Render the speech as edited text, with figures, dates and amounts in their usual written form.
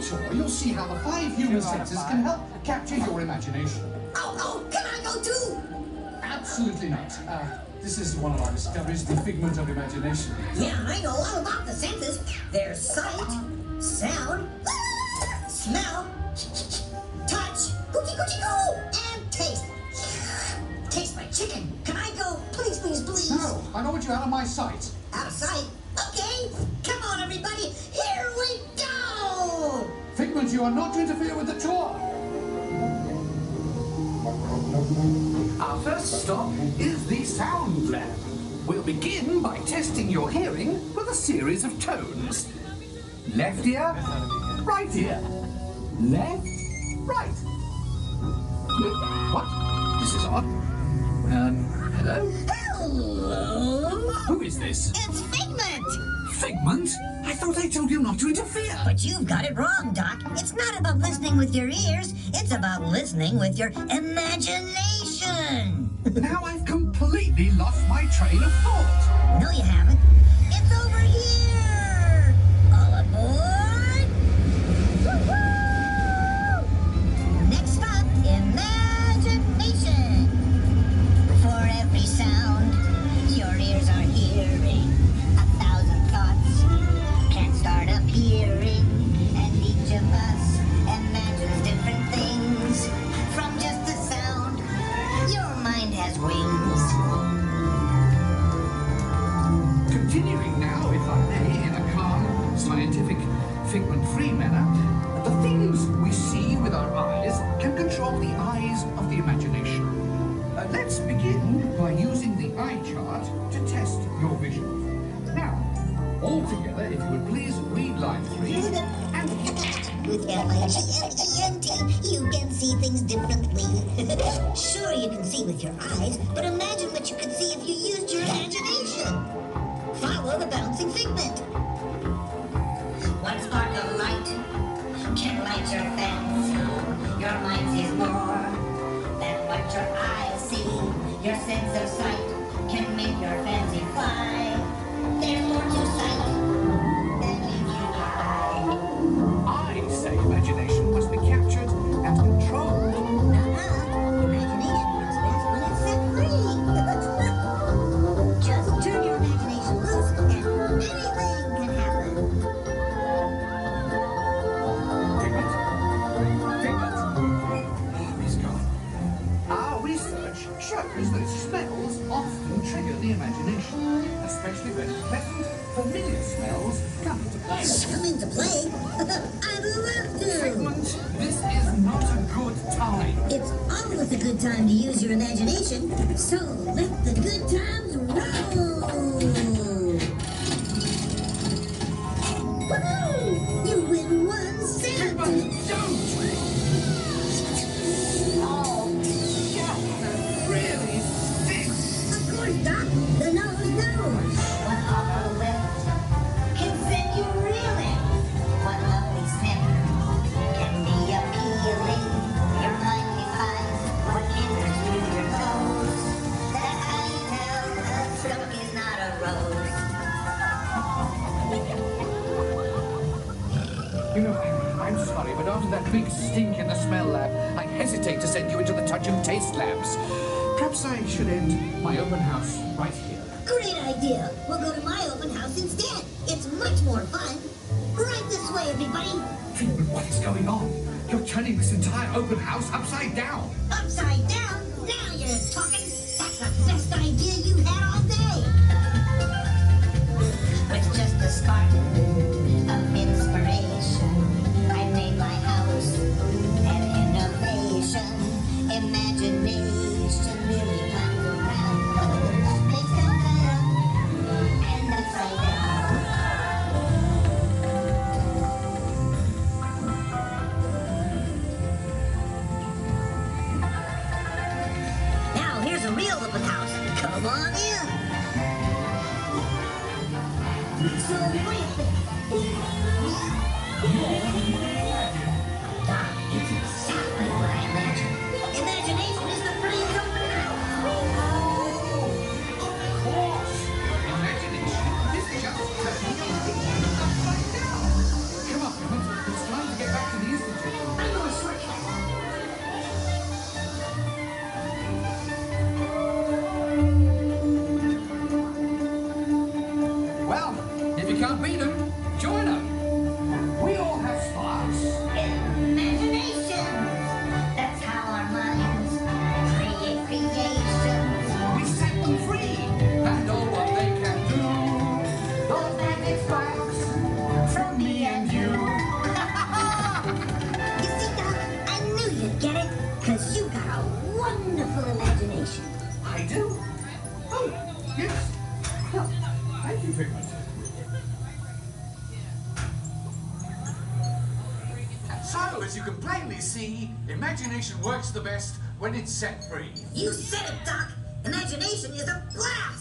tour, you'll see how the 5 human senses can help capture your imagination. Oh, can I go too? Absolutely not. This is one of our discoveries, the figment of imagination. Yeah, I know all about the senses. There's sight, sound, smell, touch, coochie coochie coo, and taste. Taste my chicken. Can I go? Please, please, please. No, I don't want you out of my sight. Out of sight? Okay. Come on, everybody. Here we go. Figment, you are not to interfere with the tour. Our first stop is the sound lab. We'll begin by testing your hearing with a series of tones. Left ear, right ear. Left, right. What? This is odd. Hello? Hello. Who is this? It's Figment. Figment? I thought I told you not to interfere. But you've got it wrong, Doc. It's not about listening with your ears. It's about listening with your imagination. Now I've completely lost my train of thought. No, you haven't. It's over here. All aboard. Woo-hoo! Next stop, imagination. For every sound, your ears are hearing 1,000 thoughts. Can't start appearing, and each of us imagines different things from just the sound. Your mind has wings. Continuing now, if I may, in a calm, scientific, figment-free manner, the things we see with our eyes can control the eyes of the imagination. Let's begin by using the eye chart to test your vision. Now, all together, if you would please read line 3 and... With M-I-G-N-E-N-T, you can see things differently. Sure, you can see with your eyes, but imagine what you could see if you used your imagination. Follow the bouncing figment. One spark of light can light your fancy. Your mind sees more than what your eyes see. Your sense of sight can make your fancy fly. There's more to sight than meets you eye. I say imagination must be captured and controlled. Imagination works best when it's set free. Just turn your imagination loose and anything can happen. Figment? Figment? Oh, he's gone. Our research shows that smells often trigger the imagination, especially when pleasant, familiar smells come into play. Come into play? I'd love to. Figment, this is not a good time. It's always a good time to use your imagination, so let the good times roll. Woohoo! You win 1 cent. Figment, don't! Oh, yeah, that really stinks. Of course, Doc. The nose knows. One upper lip can send you reeling. One lovely sniff can be appealing. Your mind defines what enters through your nose. That's how you tell a stomach is not a rose. You know, I'm sorry, but after that big stink in the smell lab, I hesitate to send you into the touch and taste labs. Perhaps I should end my open house right here. Great idea. We'll go to my open house instead. It's much more fun. Right this way, everybody. Figment, what is going on? You're turning this entire open house upside down. Upside down? Now you're talking. That's the best idea you had all day. With just a spark of inspiration, I made my house an innovation. Imagination really runs around. Things come down and upside down. Now here's a real open house. Come on in. So can't beat them. Join them. We all have sparks. Imagination. That's how our minds create creations. We set them free. And all what they can do. Those magic sparks from me and you. You see, Doc, I knew you'd get it, because you got a wonderful imagination. I do? Oh, yes. Well, thank you, Figment. So, as you can plainly see, imagination works the best when it's set free. You said it, Doc. Imagination is a blast.